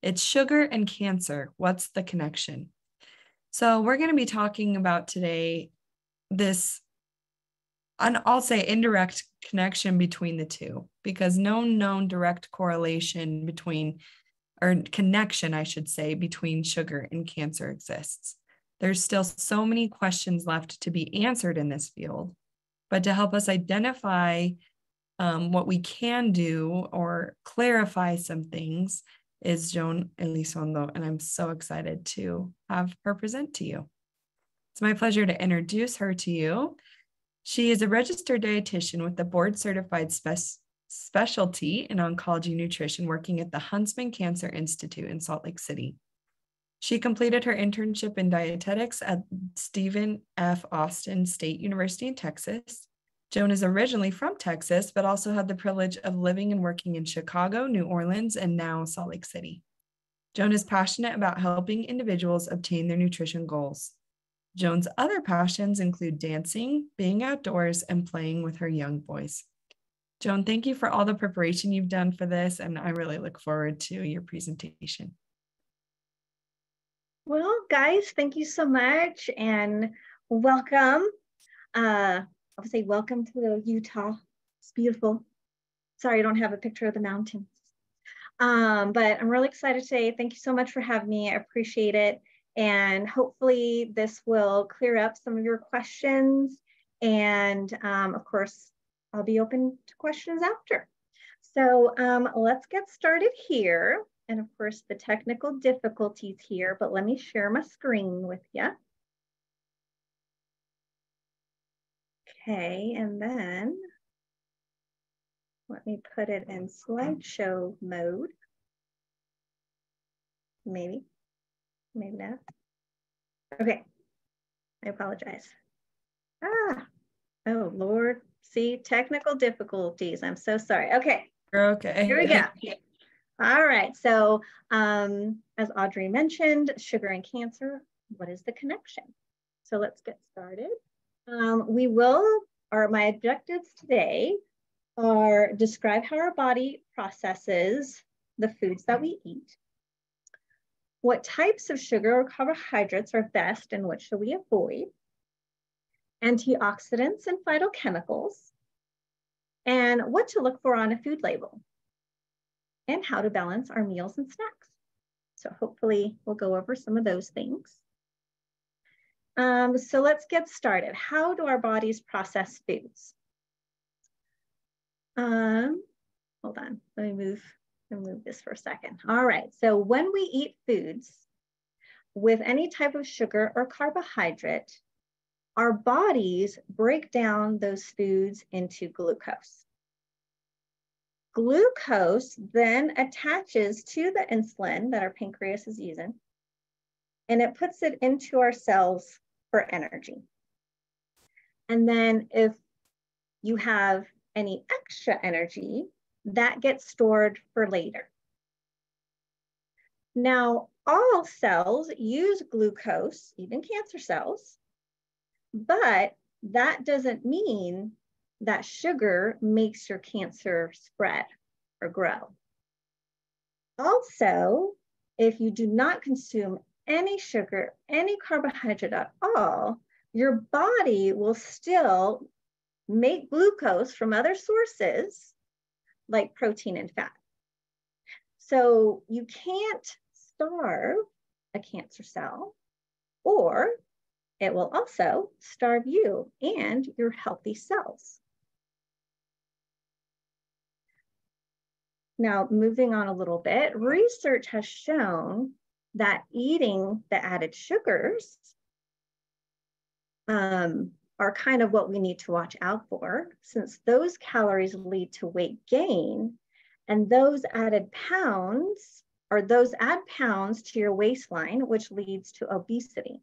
It's sugar and cancer. What's the connection? So we're going to be talking about today this, and I'll say indirect connection between the two, because no known direct correlation between, or connection, I should say, between sugar and cancer exists. There's still so many questions left to be answered in this field, but to help us identify what we can do or clarify some things is Joan Elizondo, and I'm so excited to have her present to you. It's my pleasure to introduce her to you. She is a registered dietitian with the board-certified specialty in oncology nutrition, working at the Huntsman Cancer Institute in Salt Lake City. She completed her internship in dietetics at Stephen F. Austin State University in Texas. Joan is originally from Texas, but also had the privilege of living and working in Chicago, New Orleans, and now Salt Lake City. Joan is passionate about helping individuals obtain their nutrition goals. Joan's other passions include dancing, being outdoors, and playing with her young boys. Joan, thank you for all the preparation you've done for this, and I really look forward to your presentation. Well, guys, thank you so much, and welcome. I would say welcome to Utah. It's beautiful. Sorry, I don't have a picture of the mountains. But I'm really excited today. Thank you so much for having me. I appreciate it. And hopefully this will clear up some of your questions. And of course, I'll be open to questions after. So let's get started here. And of course, the technical difficulties here, but let me share my screen with you. Okay, and then let me put it in slideshow mode. Maybe not. Okay, I apologize. Oh Lord, see, technical difficulties. I'm so sorry. Okay. You're okay. Here we go. All right, so as Audrey mentioned, sugar and cancer, what is the connection? So let's get started. My objectives today are describe how our body processes the foods that we eat, what types of sugar or carbohydrates are best and which should we avoid, antioxidants and phytochemicals, and what to look for on a food label, and how to balance our meals and snacks. So hopefully we'll go over some of those things. So let's get started. How do our bodies process foods? Hold on, let me move this for a second. All right, so when we eat foods with any type of sugar or carbohydrate, our bodies break down those foods into glucose. Glucose then attaches to the insulin that our pancreas is using, and it puts it into our cells for energy. And then if you have any extra energy, that gets stored for later. Now, all cells use glucose, even cancer cells, but that doesn't mean that sugar makes your cancer spread or grow. Also, if you do not consume any sugar, any carbohydrate at all, your body will still make glucose from other sources like protein and fat. So you can't starve a cancer cell, or it will also starve you and your healthy cells. Now, moving on a little bit, research has shown that eating the added sugars are kind of what we need to watch out for, since those calories lead to weight gain, and those added pounds, or those add pounds to your waistline, which leads to obesity.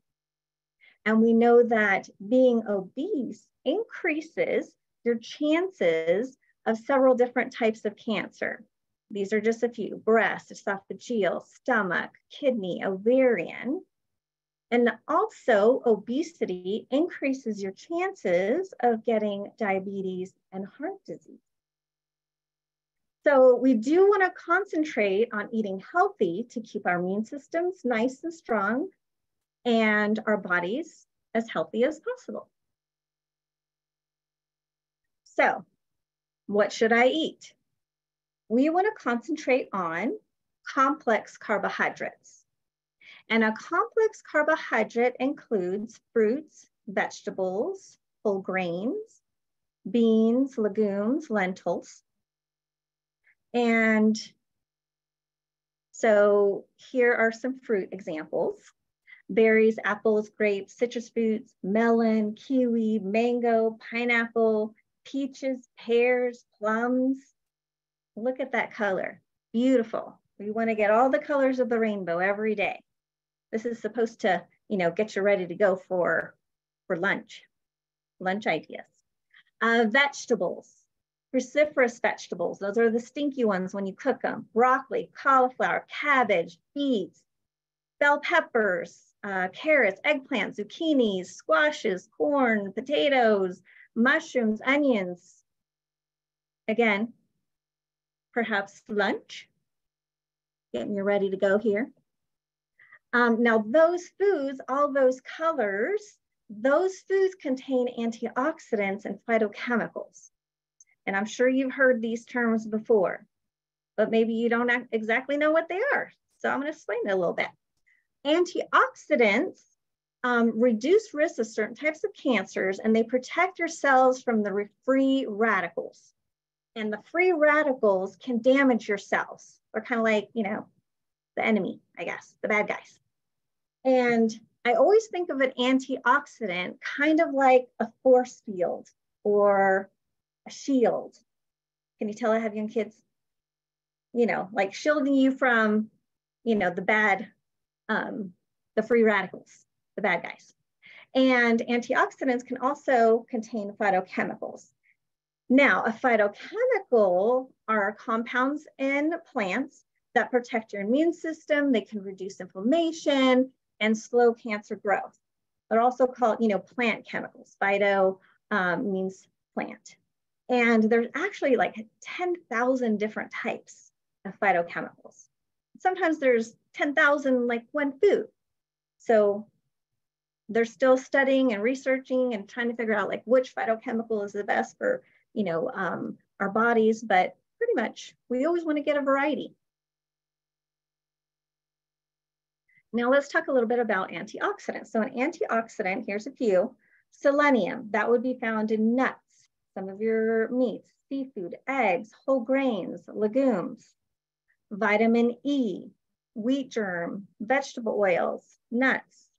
And we know that being obese increases your chances of several different types of cancer. These are just a few: breast, esophageal, stomach, kidney, ovarian. And also, obesity increases your chances of getting diabetes and heart disease. So we do want to concentrate on eating healthy to keep our immune systems nice and strong and our bodies as healthy as possible. So what should I eat? We want to concentrate on complex carbohydrates. And a complex carbohydrate includes fruits, vegetables, whole grains, beans, legumes, lentils. And so here are some fruit examples: berries, apples, grapes, citrus fruits, melon, kiwi, mango, pineapple, peaches, pears, plums. Look at that color, beautiful. We want to get all the colors of the rainbow every day. This is supposed to, get you ready to go for lunch ideas. Vegetables, cruciferous vegetables. Those are the stinky ones when you cook them. Broccoli, cauliflower, cabbage, beets, bell peppers, carrots, eggplants, zucchinis, squashes, corn, potatoes, mushrooms, onions. Again, perhaps lunch, getting you ready to go here. Now those foods, all those colors, those foods contain antioxidants and phytochemicals. And I'm sure you've heard these terms before, but maybe you don't exactly know what they are. So I'm going to explain it a little bit. Antioxidants reduce risk of certain types of cancers, and they protect your cells from the free radicals. And the free radicals can damage your cells. They're kind of like, the enemy, I guess, the bad guys. And I always think of an antioxidant kind of like a force field or a shield. Can you tell I have young kids? Like shielding you from, the bad, the free radicals, the bad guys. And antioxidants can also contain phytochemicals. Now, a phytochemical are compounds in plants that protect your immune system. They can reduce inflammation and slow cancer growth. They're also called, plant chemicals. Phyto means plant. And there's actually like 10,000 different types of phytochemicals. Sometimes there's 10,000 like one food. So they're still studying and researching and trying to figure out like which phytochemical is the best for, our bodies, but pretty much we always want to get a variety. Now let's talk a little bit about antioxidants. So an antioxidant, here's a few. Selenium, that would be found in nuts, some of your meats, seafood, eggs, whole grains, legumes. Vitamin E, wheat germ, vegetable oils, nuts.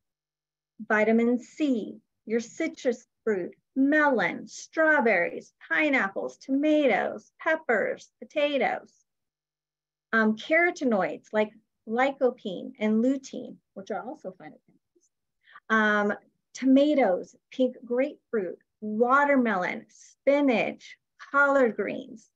Vitamin C, your citrus fruit, melon, strawberries, pineapples, tomatoes, peppers, potatoes. Carotenoids like lycopene and lutein, which are also phytochemicals. Tomatoes, pink grapefruit, watermelon, spinach, collard greens.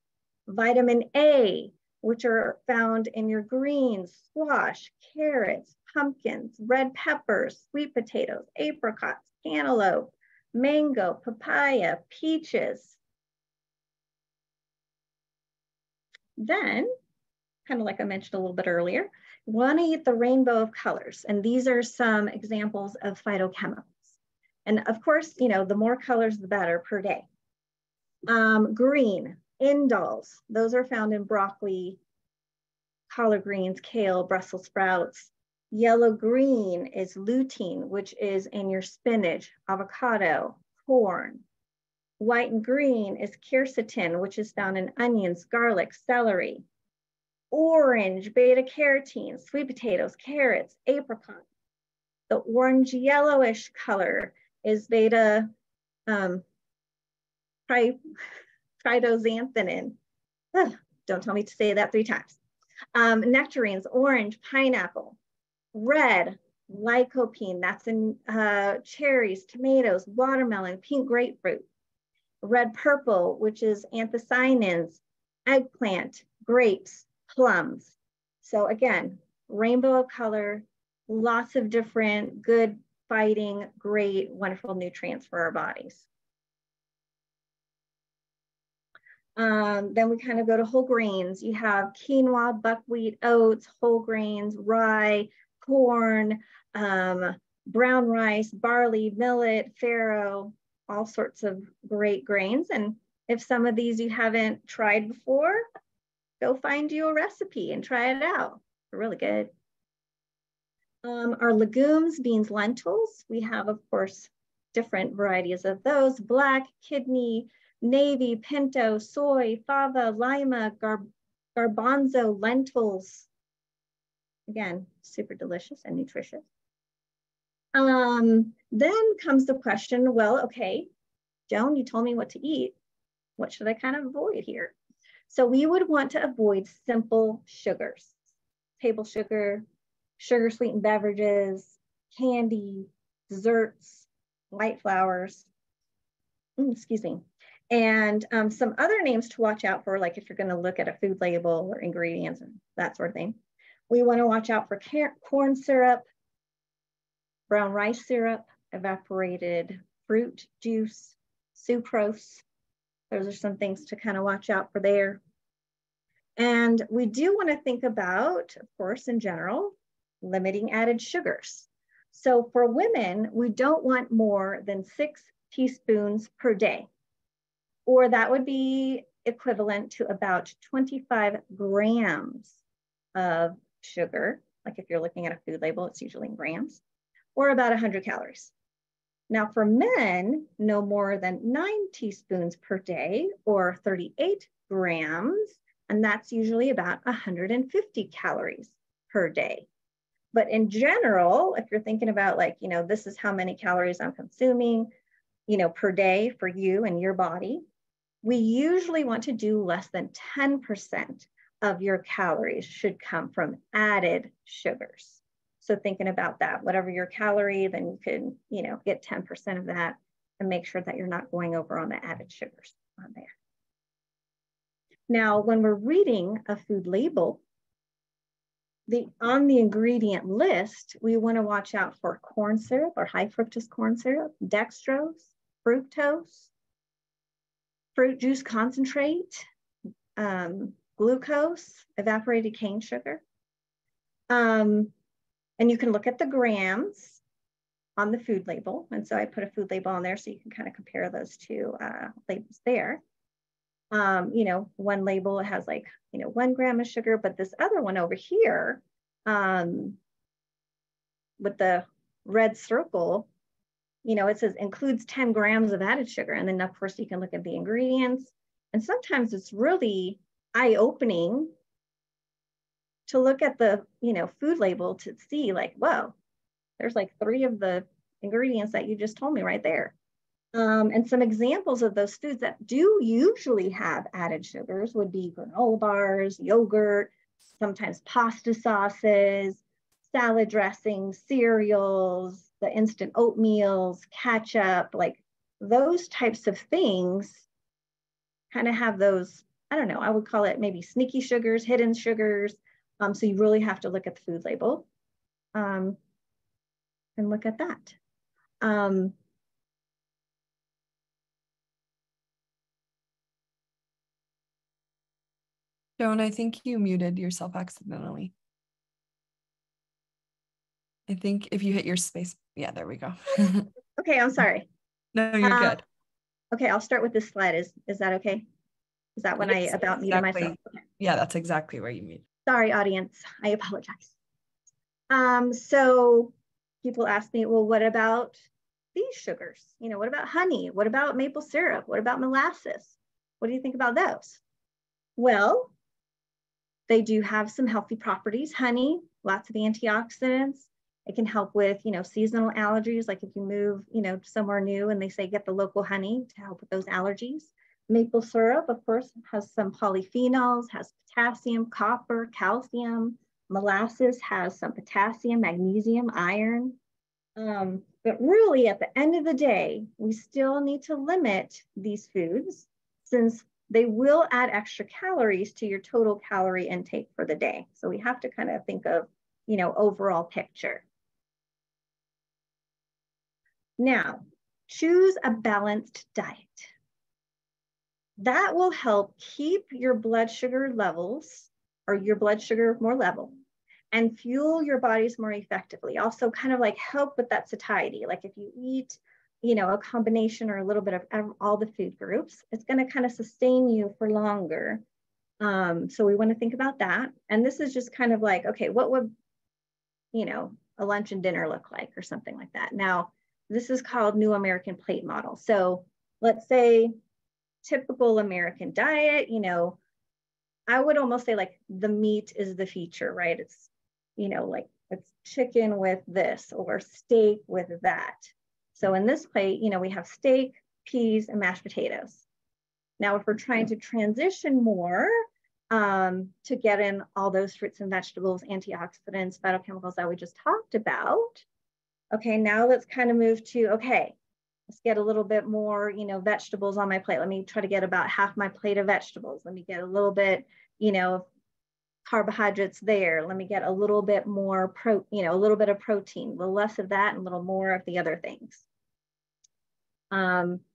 Vitamin A, which are found in your greens, squash, carrots, pumpkins, red peppers, sweet potatoes, apricots, cantaloupe, mango, papaya, peaches. Then, kind of like I mentioned a little bit earlier, want to eat the rainbow of colors. And these are some examples of phytochemicals. And of course, the more colors, the better per day. Green, indoles, those are found in broccoli, collard greens, kale, Brussels sprouts. Yellow-green is lutein, which is in your spinach, avocado, corn. White and green is quercetin, which is found in onions, garlic, celery. Orange, beta-carotene, sweet potatoes, carrots, apricots. The orange yellowish color is beta tridosanthanin. Don't tell me to say that 3 times. Nectarines, orange, pineapple. Red, lycopene, that's in cherries, tomatoes, watermelon, pink grapefruit. Red purple, which is anthocyanins, eggplant, grapes, plums. So again, rainbow of color, lots of different good fighting, great, wonderful nutrients for our bodies. Then we kind of go to whole grains. You have quinoa, buckwheat, oats, whole grains, rye, corn, brown rice, barley, millet, farro, all sorts of great grains. And if some of these you haven't tried before, go find you a recipe and try it out. They're really good. Our legumes, beans, lentils. We have, of course, different varieties of those: black, kidney, navy, pinto, soy, fava, lima, garbanzo, lentils. Again, super delicious and nutritious. Then comes the question, well, okay, Joan, you told me what to eat. What should I kind of avoid here? So we would want to avoid simple sugars: table sugar, sugar sweetened beverages, candy, desserts, white flours, excuse me. And some other names to watch out for, like if you're going to look at a food label or ingredients and that sort of thing, we want to watch out for corn syrup, brown rice syrup, evaporated fruit juice, sucrose. Those are some things to kind of watch out for there. And we do want to think about, of course, in general, limiting added sugars. So for women, we don't want more than 6 teaspoons per day, or that would be equivalent to about 25 grams of sugar. Like if you're looking at a food label, it's usually in grams, or about 100 calories. Now for men, no more than 9 teaspoons per day, or 38 grams, and that's usually about 150 calories per day. But in general, if you're thinking about like, you know, this is how many calories I'm consuming, you know, per day for you and your body, we usually want to do less than 10% of your calories should come from added sugars. So thinking about that, whatever your calorie, then you can, you know, get 10% of that and make sure that you're not going over on the added sugars on there. Now, when we're reading a food label, on the ingredient list, we want to watch out for corn syrup or high fructose corn syrup, dextrose, fructose, fruit juice concentrate, glucose, evaporated cane sugar. And you can look at the grams on the food label. And so I put a food label on there so you can kind of compare those two labels there. You know, one label has like, you know, 1 gram of sugar, but this other one over here with the red circle, you know, it says includes 10 grams of added sugar. And then of course you can look at the ingredients. And sometimes it's really eye-opening to look at the, you know, food label to see like, whoa, there's like 3 of the ingredients that you just told me right there. And some examples of those foods that do usually have added sugars would be granola bars, yogurt, sometimes pasta sauces, salad dressings, cereals, the instant oatmeals, ketchup, like those types of things kind of have those, I don't know, I would call it maybe sneaky sugars, hidden sugars. So you really have to look at the food label and look at that. Joan, I think you muted yourself accidentally. I think if you hit your space, yeah, there we go. Okay, I'm sorry. No, you're good. Okay, I'll start with this slide. Is that okay? Is that when Yes, I about muted myself? Okay. Yeah, that's exactly where you muted. Sorry, audience. I apologize. So people ask me, well, what about these sugars? You know, what about honey? What about maple syrup? What about molasses? What do you think about those? Well, they do have some healthy properties. Honey, lots of antioxidants. It can help with, you know, seasonal allergies. Like if you move, you know, somewhere new and they say get the local honey to help with those allergies. Maple syrup, of course, has some polyphenols, has potassium, copper, calcium. Molasses has some potassium, magnesium, iron. But really, at the end of the day, we still need to limit these foods since they will add extra calories to your total calorie intake for the day. So we have to kind of think of, you know, overall picture. Now, choose a balanced diet. that will help keep your blood sugar levels or your blood sugar more level and fuel your bodies more effectively. Also kind of like help with that satiety. Like if you eat, a combination or a little bit of all the food groups, it's going to kind of sustain you for longer. So we want to think about that. And this is just kind of like, okay, what would, a lunch and dinner look like or something like that. Now, this is called New American Plate Model. So let's say typical American diet, I would almost say like the meat is the feature, right? It's, like it's chicken with this or steak with that. So in this plate, we have steak, peas, and mashed potatoes. Now, if we're trying to transition more to get in all those fruits and vegetables, antioxidants, phytochemicals that we just talked about, okay, now let's kind of move to, okay, let's get a little bit more, vegetables on my plate. Let me try to get about half my plate of vegetables. Let me get a little bit, carbohydrates there. Let me get a little bit more a little bit of protein, a little less of that and a little more of the other things.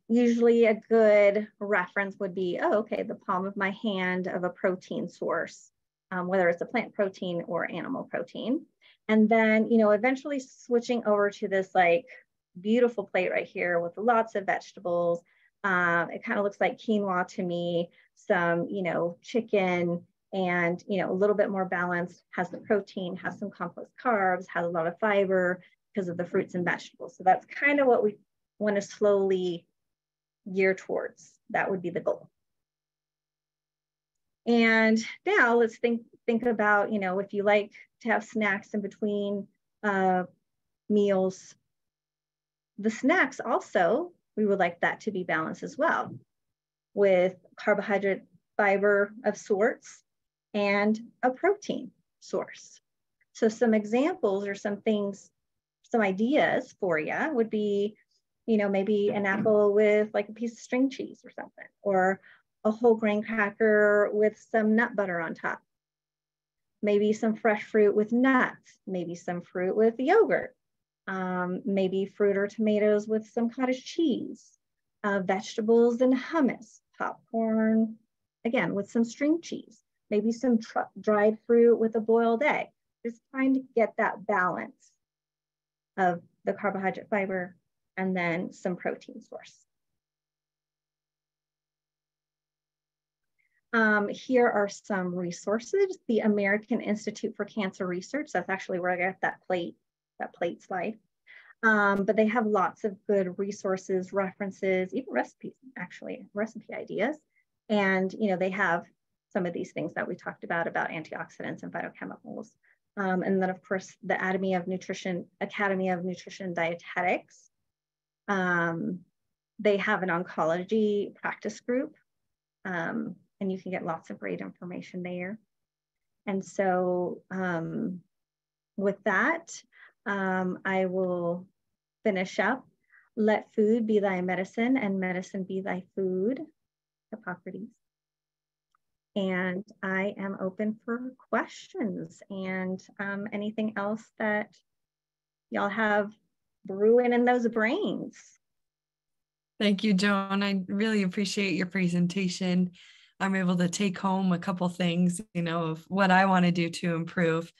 Usually a good reference would be, okay, the palm of my hand of a protein source, whether it's a plant protein or animal protein. And then, eventually switching over to this like beautiful plate right here with lots of vegetables. It kind of looks like quinoa to me, some, chicken, and, a little bit more balanced, has the protein, has some complex carbs, has a lot of fiber because of the fruits and vegetables. So that's kind of what we want to slowly gear towards. That would be the goal. And now let's think about, if you like to have snacks in between meals, the snacks also, we would like that to be balanced as well with carbohydrate, fiber of sorts, and a protein source. So some examples or some things, some ideas for you would be, maybe an apple with like a piece of string cheese or something, or a whole grain cracker with some nut butter on top. Maybe some fresh fruit with nuts, maybe some fruit with yogurt, maybe fruit or tomatoes with some cottage cheese, vegetables and hummus, popcorn, again, with some string cheese, maybe some dried fruit with a boiled egg. Just trying to get that balance of the carbohydrate, fiber, and then some protein source. Here are some resources. The American Institute for Cancer Research, that's actually where I got that plate slide. But they have lots of good resources, references, even recipes, actually, recipe ideas. And, they have some of these things that we talked about antioxidants and phytochemicals. And then, of course, the Academy of Nutrition Dietetics. They have an oncology practice group, and you can get lots of great information there. And so with that, I will finish up. Let food be thy medicine and medicine be thy food, Hippocrates. And I am open for questions and anything else that y'all have brewing in those brains. Thank you, Joan. I really appreciate your presentation. I'm able to take home a couple things, of what I want to do to improve.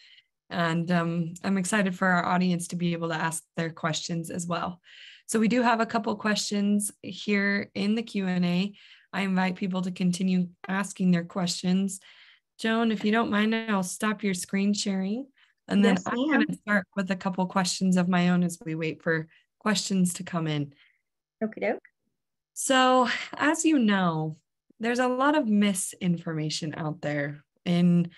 And I'm excited for our audience to be able to ask their questions as well. So we do have a couple questions here in the Q&A. I invite people to continue asking their questions. Joan, if you don't mind, I'll stop your screen sharing. And then I'm going to start with a couple questions of my own as we wait for questions to come in. Okie doke. So as you know, there's a lot of misinformation out there in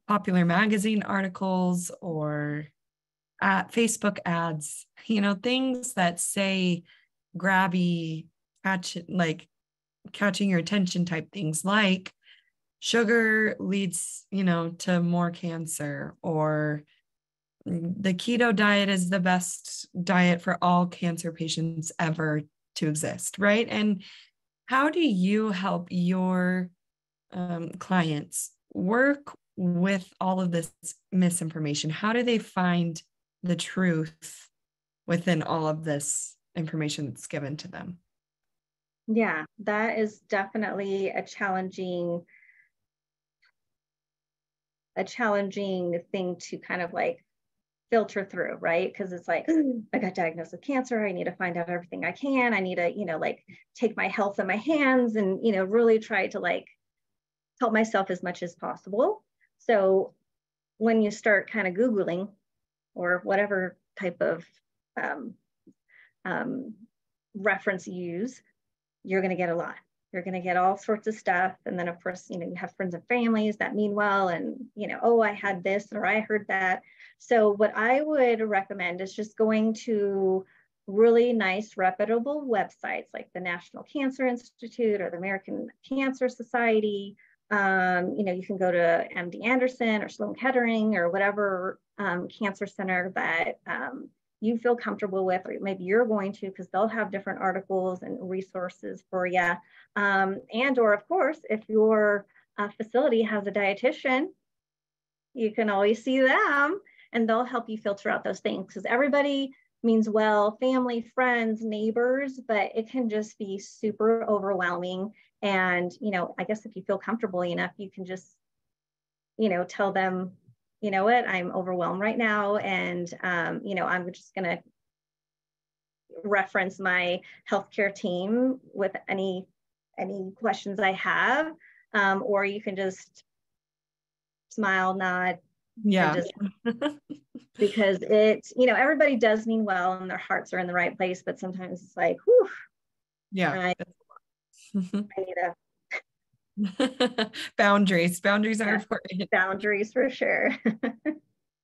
popular magazine articles or at Facebook ads, things that say grabby, catching your attention type things like sugar leads, to more cancer, or the keto diet is the best diet for all cancer patients ever to exist, right? And how do you help your clients work with all of this misinformation? How do they find the truth within all of this information that's given to them? Yeah, that is definitely a challenging thing to kind of like filter through, right? Because it's like, I got diagnosed with cancer. I need to find out everything I can. I need to, like take my health in my hands and, really try to like help myself as much as possible. So when you start kind of Googling or whatever type of um, um, reference you use, you're going to get a lot. You're going to get all sorts of stuff. And then, of course, you have friends and families that mean well. And, oh, I had this or I heard that. So, what I would recommend is just going to really nice, reputable websites like the National Cancer Institute or the American Cancer Society. You can go to MD Anderson or Sloan Kettering or whatever cancer center that you feel comfortable with, or maybe you're going to, because they'll have different articles and resources for you. And or of course, if your facility has a dietitian, you can always see them and they'll help you filter out those things, because everybody means well, family, friends, neighbors, but it can just be super overwhelming. And, I guess if you feel comfortable enough, you can just, tell them, you know what, I'm overwhelmed right now. And, I'm just going to reference my healthcare team with any questions I have. Or you can just smile, nod, and Yeah. just, because it's, everybody does mean well and their hearts are in the right place, but sometimes it's like, whew, Yeah. I need a Boundaries are yeah, important. boundaries for sure.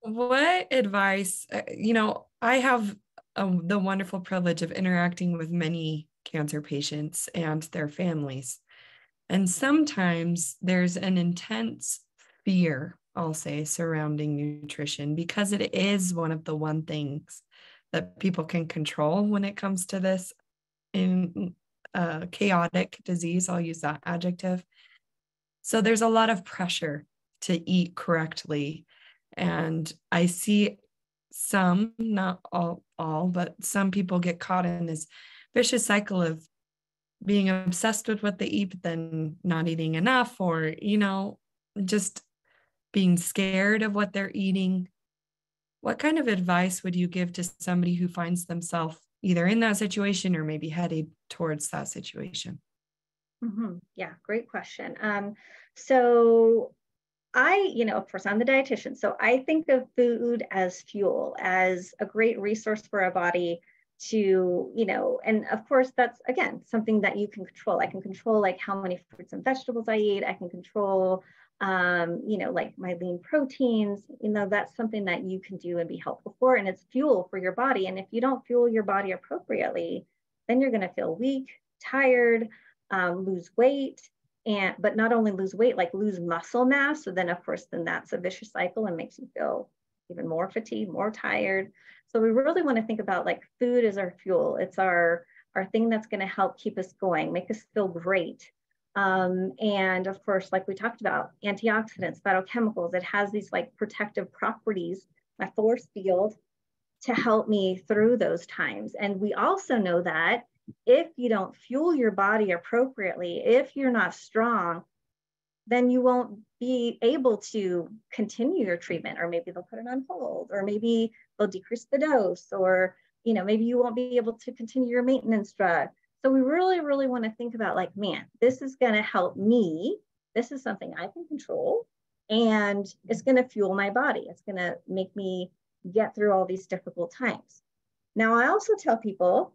What advice, I have the wonderful privilege of interacting with many cancer patients and their families. And sometimes there's an intense fear, I'll say, surrounding nutrition, because it is one of the one things that people can control when it comes to this in chaotic disease. I'll use that adjective. So there's a lot of pressure to eat correctly. And I see some, not all, but some people get caught in this vicious cycle of being obsessed with what they eat, but then not eating enough, or, just being scared of what they're eating. What kind of advice would you give to somebody who finds themselves either in that situation or maybe headed towards that situation? Mm-hmm. Yeah, great question. So of course, I'm the dietitian. So I think of food as fuel, as a great resource for our body to, and of course, that's again something that you can control. I can control like how many fruits and vegetables I eat. I can control, like my lean proteins. That's something that you can do and be helpful for, and it's fuel for your body. And if you don't fuel your body appropriately, then you're going to feel weak, tired, lose weight, but not only lose weight, like lose muscle mass. So then of course, then that's a vicious cycle and makes you feel even more fatigued, more tired. So we really want to think about like food is our fuel. It's our thing that's going to help keep us going, make us feel great. And of course, like we talked about, antioxidants, phytochemicals, it has these like protective properties, my force field, to help me through those times. And we also know that if you don't fuel your body appropriately, if you're not strong, then you won't be able to continue your treatment, or maybe they'll put it on hold, or maybe they'll decrease the dose, or maybe you won't be able to continue your maintenance drug. So we really, really want to think about like, man, this is going to help me. This is something I can control, and it's going to fuel my body. It's going to make me get through all these difficult times. Now, I also tell people,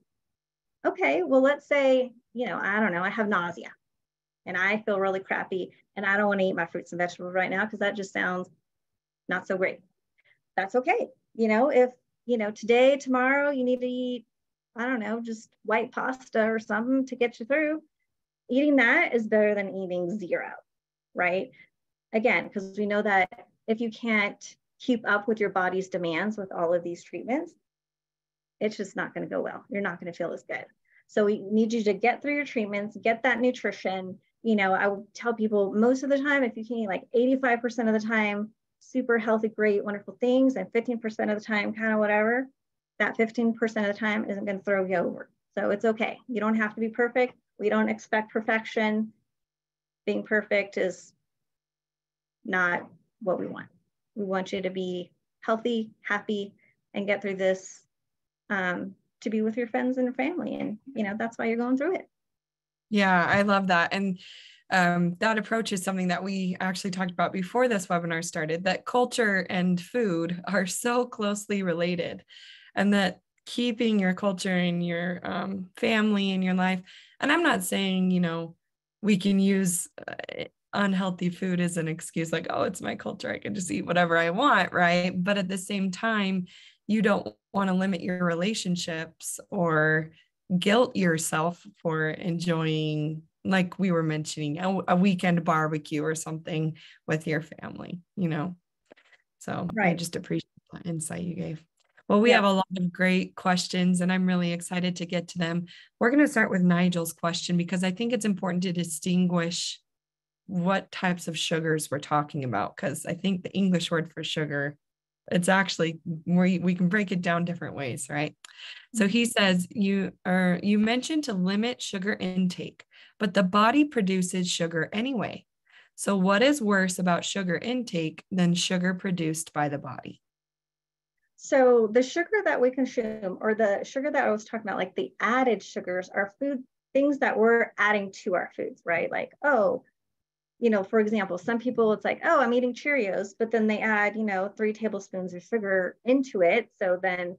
okay, well, let's say, I don't know, I have nausea and I feel really crappy and I don't want to eat my fruits and vegetables right now because that just sounds not so great. That's okay. If, today, tomorrow, you need to eat, I don't know, just white pasta or something to get you through, eating that is better than eating zero, right? Again, because we know that if you can't keep up with your body's demands with all of these treatments, it's just not going to go well. You're not going to feel as good. So we need you to get through your treatments, get that nutrition. I would tell people most of the time, if you can eat like 85% of the time, super healthy, great, wonderful things, and 15% of the time, kind of whatever, that 15% of the time isn't going to throw you over. So it's okay. You don't have to be perfect. We don't expect perfection. Being perfect is not what we want. We want you to be healthy, happy, and get through this to be with your friends and your family. And, that's why you're going through it. Yeah, I love that. And that approach is something that we actually talked about before this webinar started, that culture and food are so closely related, and that keeping your culture in your family in your life. And I'm not saying, we can use unhealthy food as an excuse, like, oh, it's my culture, I can just eat whatever I want, right? But at the same time, you don't want to limit your relationships or guilt yourself for enjoying, like we were mentioning, a weekend barbecue or something with your family, So I Right. just appreciate that insight you gave. Well, we Yeah. have a lot of great questions, and I'm really excited to get to them. We're going to start with Nigel's question because I think it's important to distinguish what types of sugars we're talking about, because I think the English word for sugar, it's actually, we can break it down different ways, right? So he says, you mentioned to limit sugar intake, but the body produces sugar anyway. So what is worse about sugar intake than sugar produced by the body? So the sugar that we consume, or the sugar that I was talking about, like the added sugars, are things that we're adding to our foods, right? Like, oh, for example, some people, it's like, oh, I'm eating Cheerios, but then they add, 3 tablespoons of sugar into it. So then,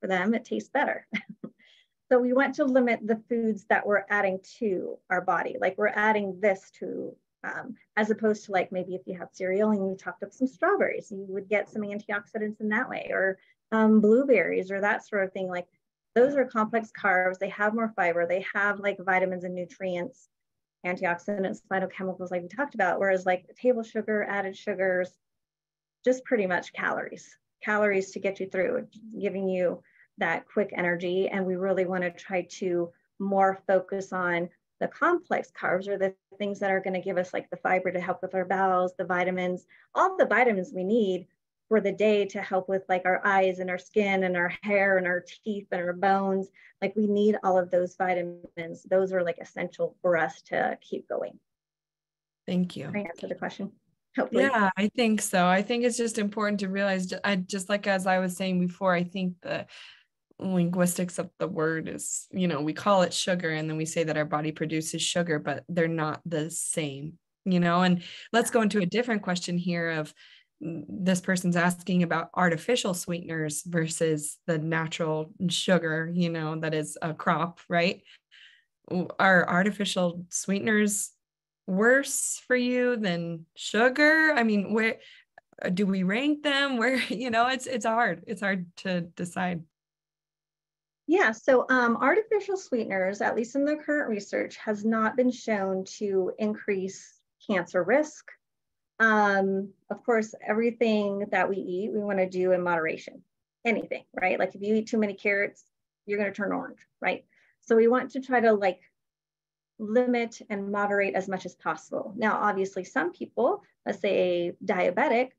for them, it tastes better. So we want to limit the foods that we're adding to our body. Like we're adding this to, as opposed to like maybe if you have cereal and you chopped up some strawberries, you would get some antioxidants in that way, or blueberries or that sort of thing. Like those are complex carbs. They have more fiber. They have like vitamins and nutrients, antioxidants, phytochemicals like we talked about. Whereas like table sugar, added sugars, just pretty much calories to get you through, giving you that quick energy. And we really want to try to more focus on the complex carbs, or the things that are going to give us like the fiber to help with our bowels, the vitamins, all the vitamins we need for the day to help with like our eyes and our skin and our hair and our teeth and our bones. Like we need all of those vitamins. Those are like essential for us to keep going. Thank you. I answered the question, hopefully. Yeah, I think so. I think it's just important to realize, just like as I was saying before, I think the linguistics of the word is, we call it sugar and then we say that our body produces sugar, but they're not the same, and let's go into a different question here of this person's asking about artificial sweeteners versus the natural sugar, that is a crop, right? Are artificial sweeteners worse for you than sugar? I mean, where do we rank them? Where, it's hard. It's hard to decide. Yeah, so artificial sweeteners, at least in the current research, has not been shown to increase cancer risk. Of course, everything that we eat, we want to do in moderation. Anything, right? Like if you eat too many carrots, you're going to turn orange, right? So we want to try to like limit and moderate as much as possible. Now, obviously, some people, let's say diabetic,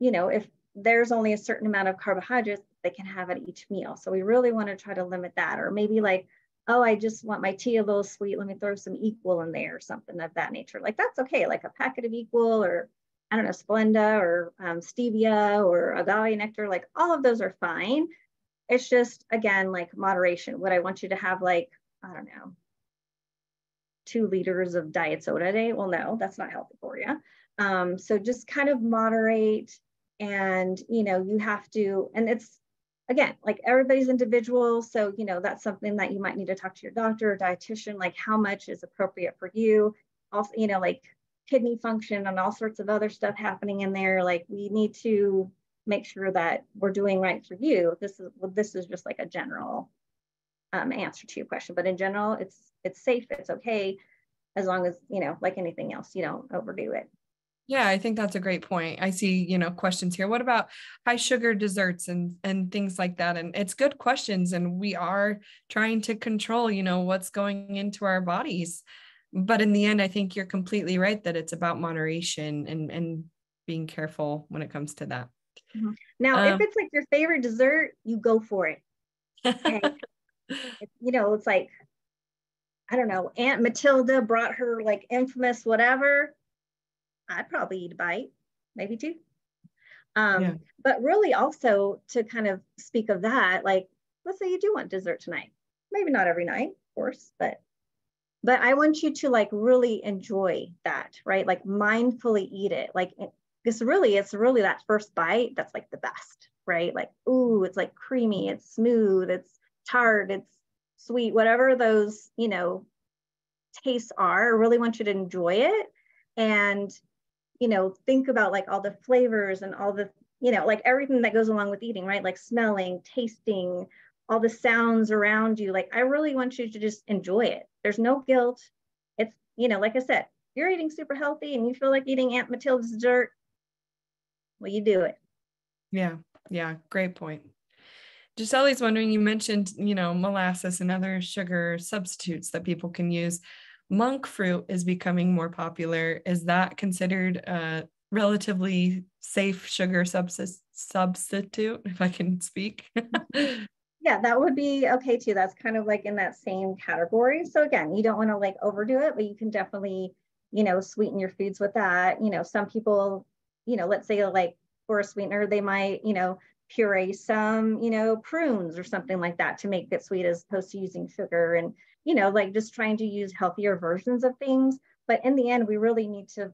if there's only a certain amount of carbohydrates they can have at each meal. So we really want to try to limit that. Or maybe like, oh, I just want my tea a little sweet, let me throw some Equal in there or something of that nature. Like that's okay, like a packet of Equal, or I don't know, Splenda, or stevia, or agave nectar, like all of those are fine. It's just, again, like moderation. Would I want you to have like, I don't know, 2 liters of diet soda a day? Well, no, that's not healthy for you. So just kind of moderate, and you have to, and it's, again, like everybody's individual. So that's something that you might need to talk to your doctor or dietitian, like how much is appropriate for you. Also, like kidney function and all sorts of other stuff happening in there. Like we need to make sure that we're doing right for you. This is just like a general answer to your question, but in general, it's safe, it's okay, as long as like anything else, you don't overdo it. Yeah, I think that's a great point. I see, questions here. What about high sugar desserts and things like that? And it's good questions. And we are trying to control, what's going into our bodies. But in the end, I think you're completely right that it's about moderation and being careful when it comes to that. Mm-hmm. Now, if it's like your favorite dessert, you go for it. Okay. It's like I don't know, Aunt Matilda brought her like infamous whatever, I'd probably eat a bite, maybe two. Yeah. But really also to kind of speak of that, like, let's say you do want dessert tonight. Maybe not every night, of course, but I want you to like really enjoy that, right? Like mindfully eat it. Like it's really that first bite that's like the best, right? Like, ooh, it's like creamy, it's smooth, it's tart, it's sweet, whatever those, tastes are. I really want you to enjoy it and, think about like all the flavors and all the, like everything that goes along with eating, right? Like smelling, tasting, all the sounds around you. Like, I really want you to just enjoy it. There's no guilt. It's, like I said, you're eating super healthy and you feel like eating Aunt Matilda's dessert, well, you do it. Yeah. Yeah. Great point. Giselle's wondering, you mentioned, molasses and other sugar substitutes that people can use. Monk fruit is becoming more popular. Is that considered a relatively safe sugar substitute, if I can speak? Yeah, that would be okay too. That's kind of like in that same category. So again, you don't want to like overdo it, but you can definitely, sweeten your foods with that. Some people, let's say like for a sweetener, they might, puree some, prunes or something like that to make it sweet as opposed to using sugar and, like just trying to use healthier versions of things. But in the end, we really need to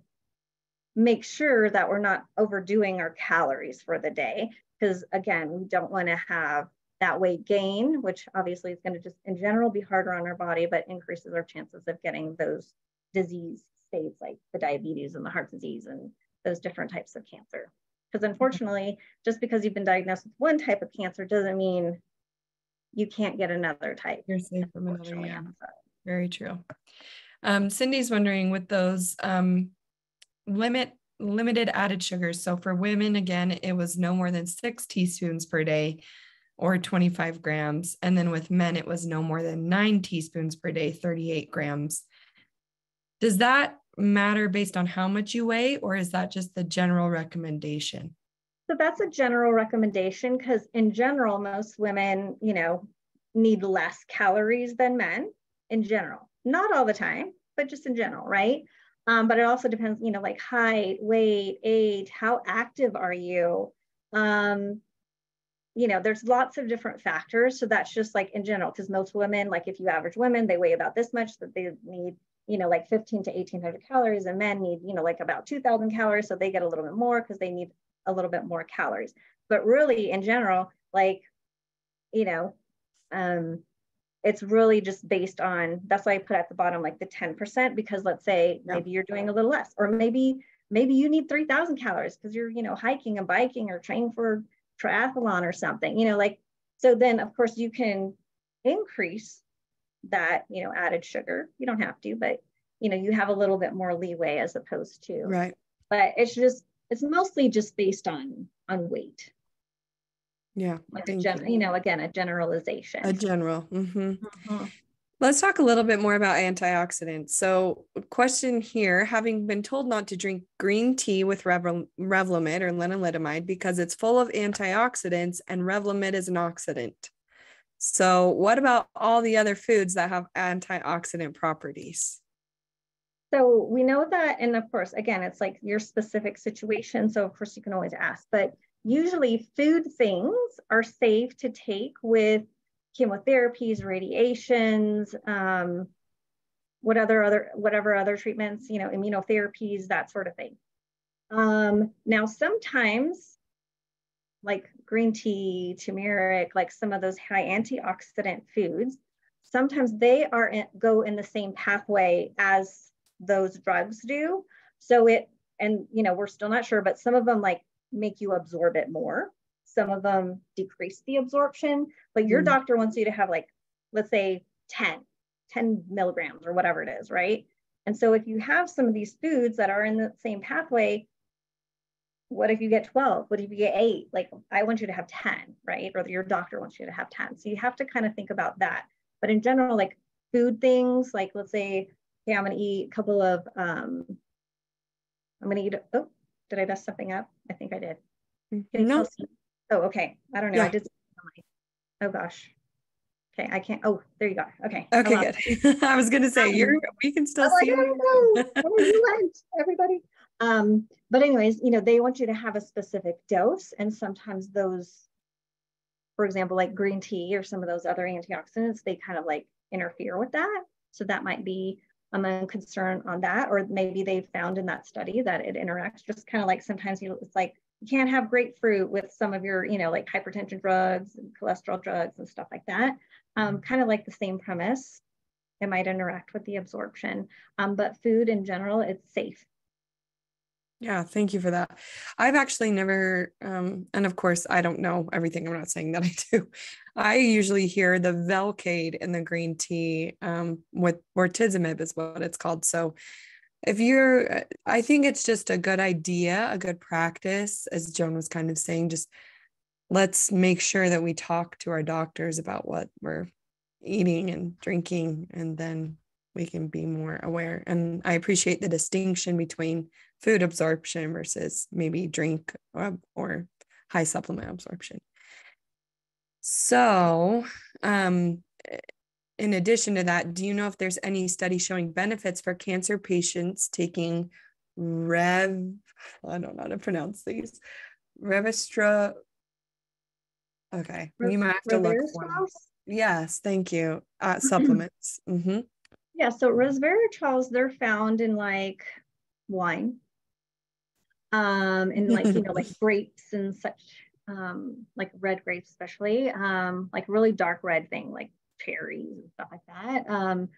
make sure that we're not overdoing our calories for the day. Because again, we don't want to have that weight gain, which obviously is going to just in general be harder on our body, but increases our chances of getting those disease states like the diabetes and the heart disease and those different types of cancer. Because unfortunately, just because you've been diagnosed with one type of cancer doesn't mean you can't get another type. You're safe from another, yeah. Very true. Cindy's wondering with those limited added sugars. So for women, again, it was no more than 6 teaspoons per day or 25 grams. And then with men, it was no more than 9 teaspoons per day, 38 grams. Does that matter based on how much you weigh, or is that just the general recommendation? So that's a general recommendation because in general, most women, need less calories than men in general. Not all the time, but just in general, right? But it also depends, like height, weight, age, how active are you? There's lots of different factors. So that's just like in general, because most women, like if you average women, they weigh about this much, that they need, like 15 to 1800 calories, and men need, like about 2000 calories. So they get a little bit more because they need a little bit more calories. But really in general, like, it's really just based on, that's why I put at the bottom, like the 10%, because let's say maybe you're doing a little less, or maybe you need 3000 calories because you're, hiking and biking or training for triathlon or something, so then of course you can increase that, added sugar. You don't have to, but you have a little bit more leeway as opposed to, right. But it's mostly just based on weight. Yeah. Again, a generalization. A general. Mm-hmm. Mm-hmm. Let's talk a little bit more about antioxidants. So, question here, having been told not to drink green tea with Revlimid or lenalidomide because it's full of antioxidants and Revlimid is an oxidant. So, what about all the other foods that have antioxidant properties? So we know that, and of course, again, it's like your specific situation. So of course you can always ask, but usually food things are safe to take with chemotherapies, radiations, whatever other treatments, immunotherapies, that sort of thing. Now, sometimes like green tea, turmeric, like some of those high antioxidant foods, sometimes they go in the same pathway as those drugs do. So we're still not sure, but some of them like make you absorb it more. Some of them decrease the absorption, but your doctor wants you to have like, let's say 10 milligrams or whatever it is, right? And so if you have some of these foods that are in the same pathway, what if you get 12? What if you get 8? Like, I want you to have 10, right? Or your doctor wants you to have 10. So you have to kind of think about that. But in general, like food things, like let's say, okay, I'm going to eat a couple of, oh, did I mess something up? I think I did. No. Oh, okay. I don't know. Yeah. I did. Oh gosh. Okay, I can't. Oh, there you go. Okay. Okay, good. I was gonna say we can I still was like, see I don't you. know where you went, everybody. But anyways, they want you to have a specific dose, and sometimes those, for example, like green tea or some of those other antioxidants, they kind of like interfere with that. So that might be a concern on that, or maybe they've found in that study that it interacts, just kind of like sometimes it's like you can't have grapefruit with some of your, like hypertension drugs and cholesterol drugs and stuff like that. Kind of like the same premise. It might interact with the absorption, but food in general, it's safe. Yeah, thank you for that. I've actually never, and of course, I don't know everything. I'm not saying that I do. I usually hear the Velcade in the green tea with bortezomib is what it's called. So I think it's just a good idea, a good practice, as Joan was kind of saying, just let's make sure that we talk to our doctors about what we're eating and drinking, and then we can be more aware. And I appreciate the distinction between food absorption versus maybe drink or high supplement absorption. So, in addition to that, do you know if there's any study showing benefits for cancer patients taking I don't know how to pronounce these, Revestra. Okay, you might have to look for them. Yes, thank you. Supplements. Mm-hmm. Yeah, so resveratrols, they're found in like wine, and like, like grapes and such, like red grapes, especially, like really dark red thing, like cherries and stuff like that.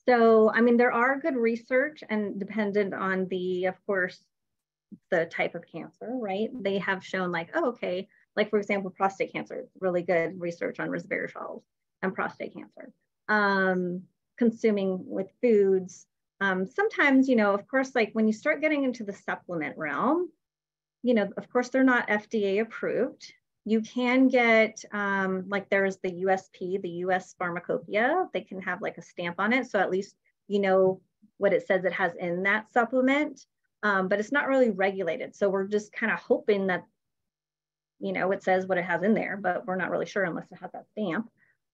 So, I mean, there are good research, and dependent on of course, the type of cancer, right? They have shown like, oh, okay, like for example, prostate cancer, really good research on resveratrol and prostate cancer. Consuming with foods. Sometimes, of course, like when you start getting into the supplement realm, of course, they're not FDA approved. You can get, like there's the USP, the US Pharmacopoeia, they can have like a stamp on it. So at least you know what it says it has in that supplement, but it's not really regulated. So we're just kind of hoping that, it says what it has in there, but we're not really sure unless it has that stamp.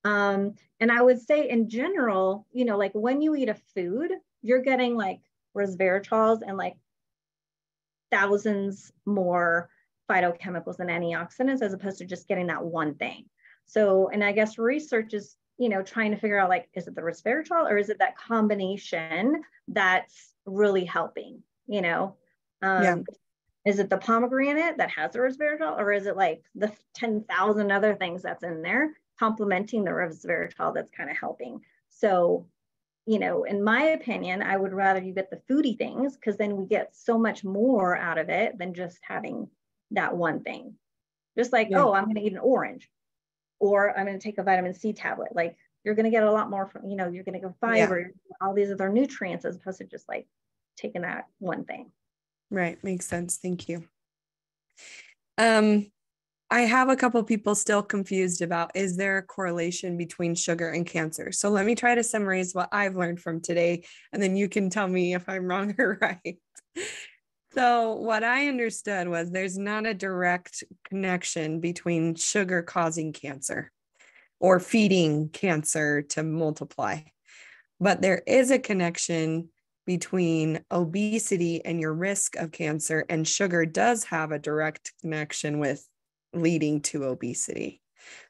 And I would say in general, like when you eat a food, you're getting like resveratrols and like thousands more phytochemicals and antioxidants as opposed to just getting that one thing. So, and I guess research is, trying to figure out like, is it the resveratrol or is it that combination that's really helping, Yeah. Is it the pomegranate that has the resveratrol, or is it like the 10,000 other things that's in there complementing the resveratrol that's kind of helping? So, in my opinion, I would rather you get the foodie things, because then we get so much more out of it than just having that one thing. Just like, oh, I'm going to eat an orange, or I'm going to take a vitamin C tablet. Like you're going to get a lot more from, you're going to go fiber, all these other nutrients, as opposed to just like taking that one thing. Right. Makes sense. Thank you. I have a couple people still confused about, is there a correlation between sugar and cancer? So let me try to summarize what I've learned from today, and then you can tell me if I'm wrong or right. So what I understood was there's not a direct connection between sugar causing cancer or feeding cancer to multiply, but there is a connection between obesity and your risk of cancer, and sugar does have a direct connection with leading to obesity.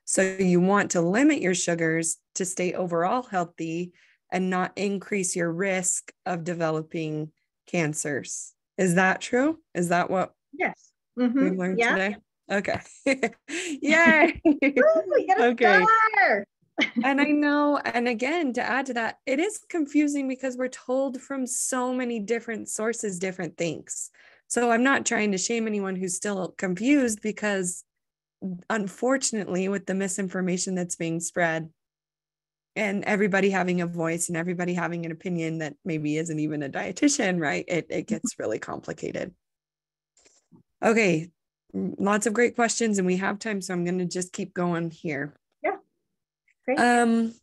So you want to limit your sugars to stay overall healthy and not increase your risk of developing cancers. Is that true? Is that what Yes. we've learned today? Okay. Yay. Ooh, okay. Star. And I know, and again, to add to that, it is confusing because we're told from so many different sources, different things. So I'm not trying to shame anyone who's still confused, because unfortunately, with the misinformation that's being spread and everybody having a voice and everybody having an opinion that maybe isn't even a dietitian, right? It gets really complicated. Okay. Lots of great questions and we have time. So I'm going to just keep going here. Yeah. Great.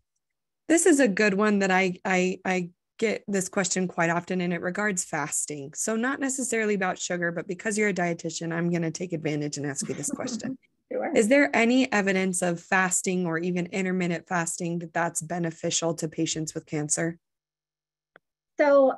This is a good one that I get this question quite often, and it regards fasting. So not necessarily about sugar, but because you're a dietitian, I'm going to take advantage and ask you this question. Sure. Is there any evidence of fasting or even intermittent fasting that's beneficial to patients with cancer? So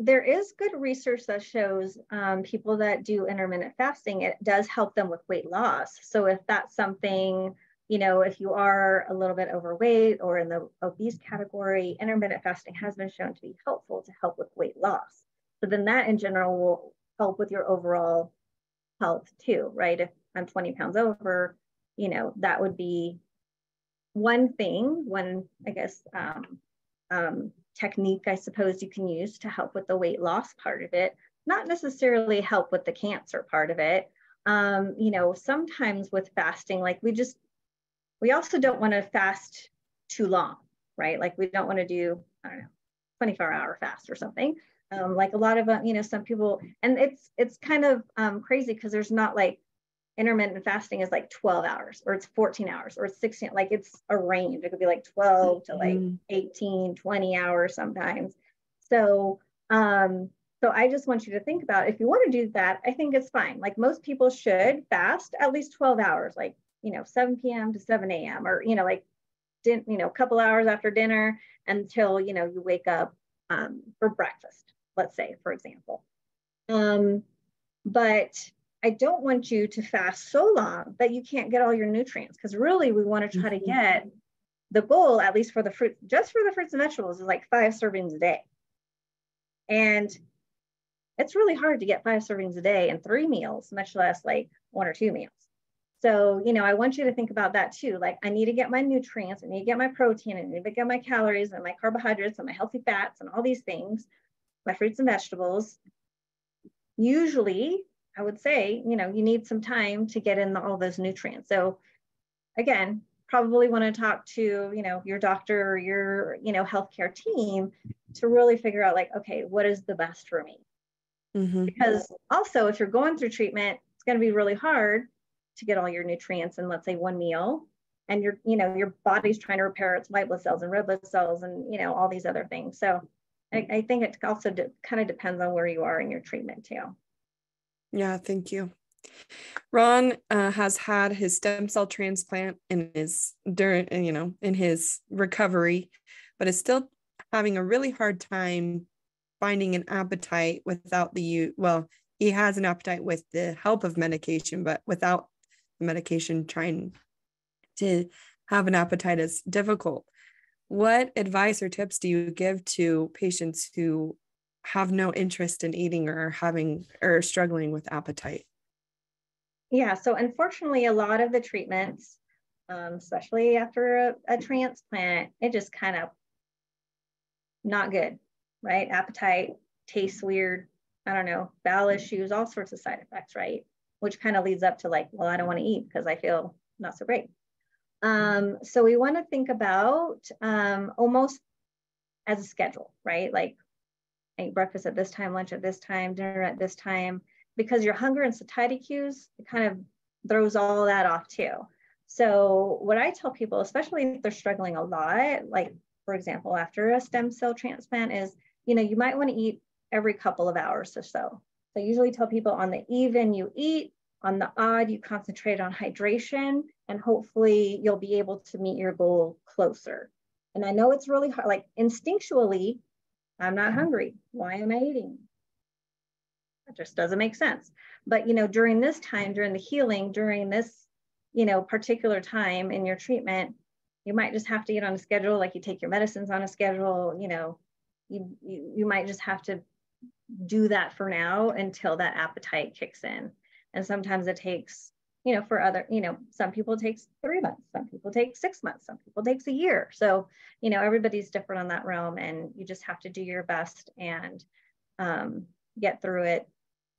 there is good research that shows people that do intermittent fasting, it does help them with weight loss. So if that's something, if you are a little bit overweight or in the obese category, intermittent fasting has been shown to be helpful to help with weight loss. So then that in general will help with your overall health too, right? If I'm 20 pounds over, that would be one thing, I guess, technique, I suppose, you can use to help with the weight loss part of it, not necessarily help with the cancer part of it. Sometimes with fasting, like we also don't want to fast too long, right? Like we don't want to do, I don't know, 24-hour fast or something. Like a lot of, some people, and it's kind of crazy because there's not like intermittent fasting is like 12 hours or it's 14 hours or it's 16, like it's a range. It could be like 12 to like 18, 20 hours sometimes. So, so I just want you to think about if you want to do that, I think it's fine. Like most people should fast at least 12 hours, like, 7 p.m. to 7 a.m. or, like, a couple hours after dinner until, you wake up for breakfast, let's say, for example. But I don't want you to fast so long that you can't get all your nutrients, because really we want to try to get the goal, at least for the fruit, just for the fruits and vegetables, is like 5 servings a day. And it's really hard to get 5 servings a day and 3 meals, much less like 1 or 2 meals. So, I want you to think about that too. Like I need to get my nutrients, I need to get my protein, I need to get my calories and my carbohydrates and my healthy fats and all these things, my fruits and vegetables. Usually, I would say, you need some time to get in all those nutrients. So again, probably want to talk to, your doctor or your, healthcare team to really figure out like, okay, what is the best for me? Because also if you're going through treatment, it's going to be really hard to get all your nutrients in, let's say, 1 meal. And your body's trying to repair its white blood cells and red blood cells and, all these other things. So I think it also kind of depends on where you are in your treatment too. Yeah, thank you. Ron has had his stem cell transplant in his recovery, but is still having a really hard time finding an appetite without he has an appetite with the help of medication, but without the medication, trying to have an appetite is difficult. What advice or tips do you give to patients who have no interest in eating or struggling with appetite? Yeah, so unfortunately, a lot of the treatments, especially after a transplant, it just kind of not good, right? Appetite, tastes weird, I don't know, bowel issues, all sorts of side effects, right? Which kind of leads up to like, well, I don't want to eat because I feel not so great. So we want to think about almost as a schedule, right? Like I eat breakfast at this time, lunch at this time, dinner at this time, because your hunger and satiety cues, it kind of throws all that off too. So what I tell people, especially if they're struggling a lot, like for example, after a stem cell transplant is, you might want to eat every couple of hours or so. So I usually tell people on the even you eat, on the odd you concentrate on hydration, and hopefully you'll be able to meet your goal closer. And I know it's really hard, like instinctually, I'm not hungry. Why am I eating? It just doesn't make sense. But, during this time, during the healing, during this, particular time in your treatment, you might just have to get on a schedule, like you take your medicines on a schedule, you might just have to do that for now until that appetite kicks in. And sometimes it takes, for other, some people it takes 3 months, some people take 6 months, some people takes a year. So, everybody's different on that realm, and you just have to do your best and get through it.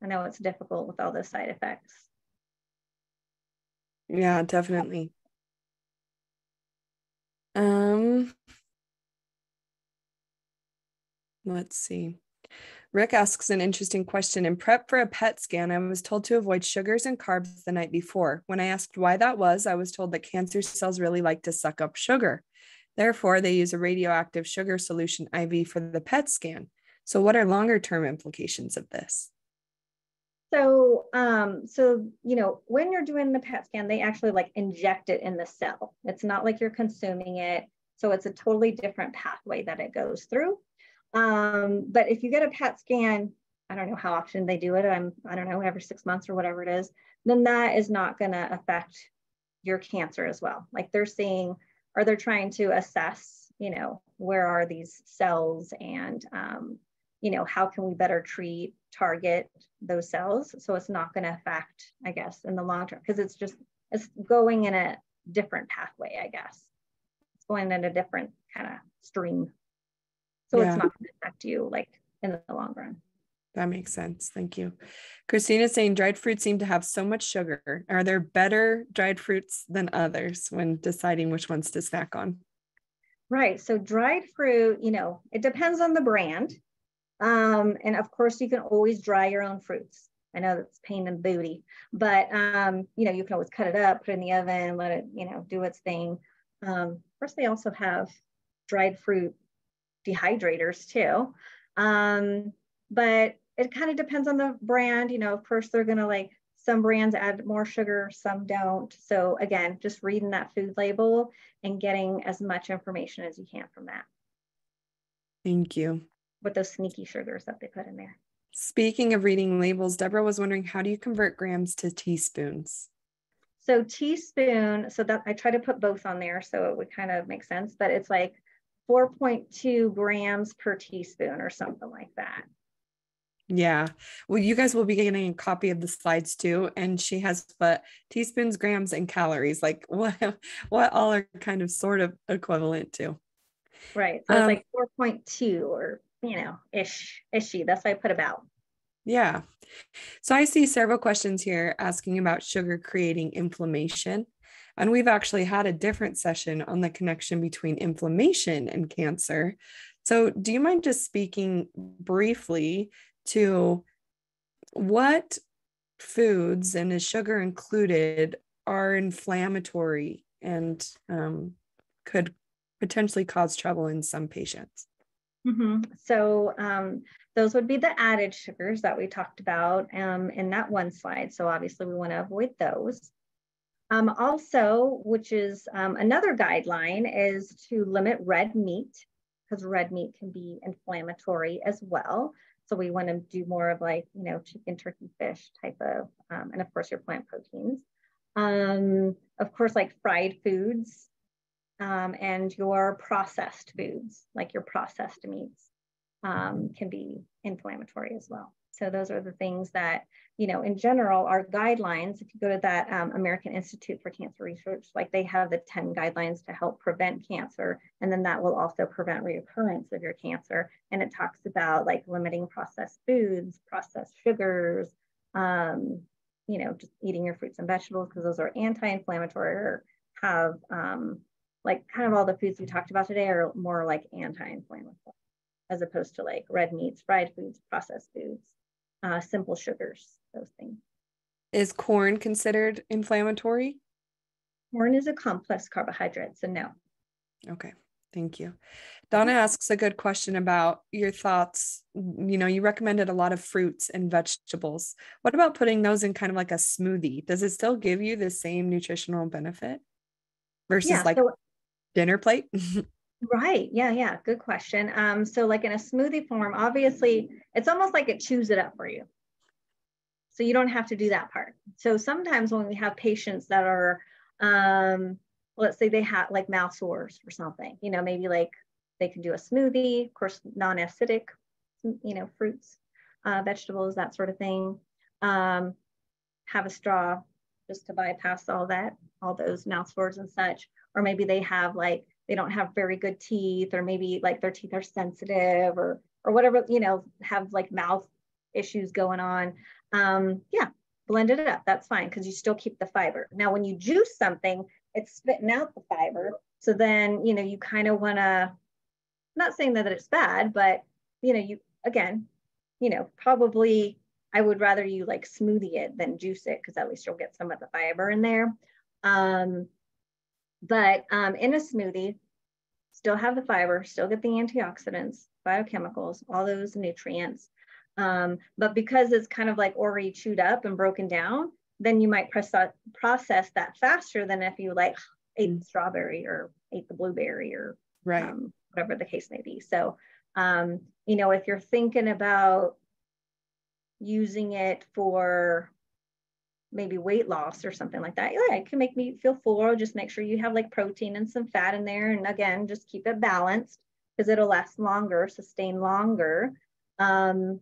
I know it's difficult with all those side effects. Yeah, definitely. Let's see. Rick asks an interesting question. In prep for a PET scan, I was told to avoid sugars and carbs the night before. When I asked why that was, I was told that cancer cells really like to suck up sugar. Therefore, they use a radioactive sugar solution IV for the PET scan. So what are longer term implications of this? When you're doing the PET scan, they actually like inject it in the cell. It's not like you're consuming it. So it's a totally different pathway that it goes through. But if you get a PET scan, I don't know how often they do it. I don't know, every 6 months or whatever it is, then that is not going to affect your cancer as well. Like they're seeing, or they're trying to assess, where are these cells and, how can we better target those cells so it's not going to affect, I guess, in the long term, because it's going in a different pathway, I guess. It's going in a different kind of stream. So it's not going to affect you like in the long run. That makes sense. Thank you. Christina's saying dried fruits seem to have so much sugar. Are there better dried fruits than others when deciding which ones to snack on? Right. So dried fruit, it depends on the brand. And of course, you can always dry your own fruits. I know that's pain in the booty, but, you can always cut it up, put it in the oven, let it, do its thing. Of course, they also have dried fruit dehydrators too. But it kind of depends on the brand. Of course, they're going to some brands add more sugar, some don't. So again, just reading that food label and getting as much information as you can from that. Thank you. With those sneaky sugars that they put in there. Speaking of reading labels, Deborah was wondering, how do you convert grams to teaspoons? So teaspoon, so that I try to put both on there so it would kind of make sense, but it's like 4.2 grams per teaspoon or something like that. Yeah. Well, you guys will be getting a copy of the slides too. And she has but teaspoons, grams, and calories. Like what all are kind of sort of equivalent to. Right. So it's like 4.2 or, ishy. That's why I put about. Yeah. So I see several questions here asking about sugar creating inflammation. And we've actually had a different session on the connection between inflammation and cancer. So do you mind just speaking briefly to what foods, and is sugar included, are inflammatory and could potentially cause trouble in some patients? Mm-hmm. So those would be the added sugars that we talked about in that one slide. So obviously we want to avoid those. Also, which is another guideline, is to limit red meat, because red meat can be inflammatory as well. So we want to do more of chicken, turkey, fish type of, and of course your plant proteins. Of course, like fried foods and your processed foods, like your processed meats, can be inflammatory as well. So those are the things that, in general, our guidelines, if you go to that American Institute for Cancer Research, they have the 10 guidelines to help prevent cancer. And then that will also prevent reoccurrence of your cancer. And it talks about limiting processed foods, processed sugars, just eating your fruits and vegetables, because those are anti-inflammatory, or have kind of all the foods we talked about today are more anti-inflammatory, as opposed to red meats, fried foods, processed foods, simple sugars, those things. Is corn considered inflammatory? Corn is a complex carbohydrate, so no. Okay, thank you. Donna asks a good question about your thoughts. You recommended a lot of fruits and vegetables. What about putting those in kind of like a smoothie? Does it still give you the same nutritional benefit versus dinner plate? Right. Yeah. Good question. So in a smoothie form, obviously it's almost like it chews it up for you. So you don't have to do that part. So sometimes when we have patients that are, let's say they have mouth sores or something, maybe they can do a smoothie, of course, non-acidic, fruits, vegetables, that sort of thing. Have a straw just to bypass all those mouth sores and such. Or maybe they have they don't have very good teeth, or maybe their teeth are sensitive, or whatever, have mouth issues going on. Yeah, blend it up. That's fine, because you still keep the fiber. Now, when you juice something, it's spitting out the fiber. So then, you kind of want to, not saying that it's bad, but, you, again, probably I would rather you smoothie it than juice it, because at least you'll get some of the fiber in there. But in a smoothie, still have the fiber, still get the antioxidants, biochemicals, all those nutrients. But because it's kind of like already chewed up and broken down, then you might process that faster than if you like ate the strawberry or ate the blueberry or Right. whatever the case may be. So, if you're thinking about using it for maybe weight loss or something like that, yeah, it can make me feel full. Just make sure you have like protein and some fat in there. And again, just keep it balanced because it'll last longer, sustain longer. But,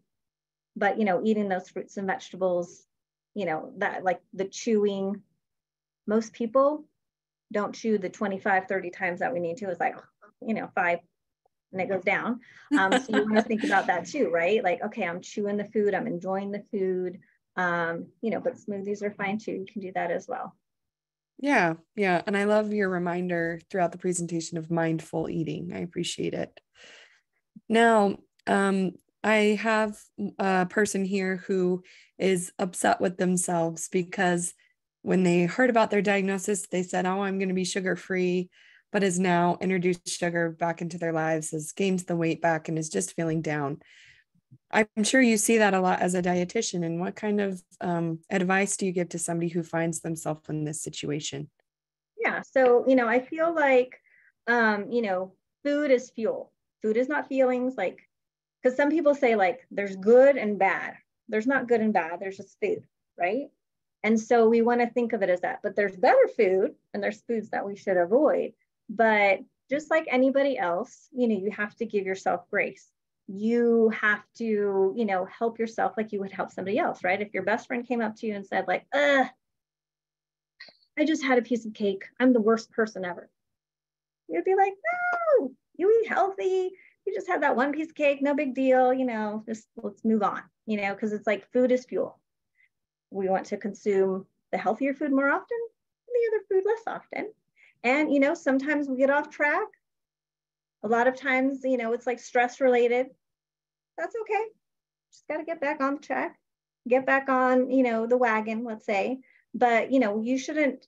eating those fruits and vegetables, that like the chewing, most people don't chew the 25, 30 times that we need to. It's like, 5 and it goes down. So you want to think about that too, right? Like, okay, I'm chewing the food, I'm enjoying the food, but smoothies are fine too. You can do that as well. Yeah. Yeah. And I love your reminder throughout the presentation of mindful eating. I appreciate it. Now, I have a person here who is upset with themselves because when they heard about their diagnosis, they said, oh, I'm going to be sugar free, but has now introduced sugar back into their lives, has gained the weight back, and is just feeling down. I'm sure you see that a lot as a dietitian. And what kind of advice do you give to somebody who finds themselves in this situation? Yeah. So, I feel like, food is fuel. Food is not feelings. Like, because some people say like there's good and bad. There's not good and bad. There's just food, right? And so we want to think of it as that. But there's better food and there's foods that we should avoid. But just like anybody else, you have to give yourself grace. You have to, help yourself like you would help somebody else, right? If your best friend came up to you and said like, I just had a piece of cake. I'm the worst person ever. You'd be like, no, you eat healthy. You just had that one piece of cake, no big deal, just let's move on, because it's like food is fuel. We want to consume the healthier food more often, and the other food less often. And, sometimes we get off track. A lot of times, it's like stress related. That's okay. Just got to get back on the track, get back on, the wagon, let's say. But, you shouldn't,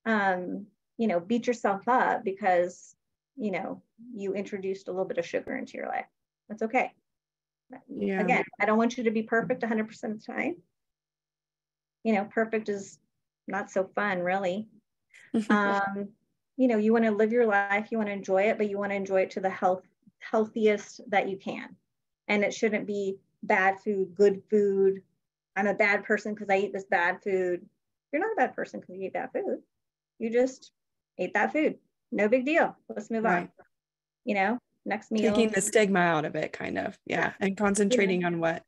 beat yourself up because, you introduced a little bit of sugar into your life. That's okay. Yeah. Again, I don't want you to be perfect 100% of the time. Perfect is not so fun, really. You want to live your life, you want to enjoy it, but you want to enjoy it to the healthiest that you can. And it shouldn't be bad food, good food. I'm a bad person because I eat this bad food. You're not a bad person because you eat bad food. You just ate that food. No big deal. Let's move on. Next meal. Taking the stigma out of it, kind of. Yeah. And concentrating on what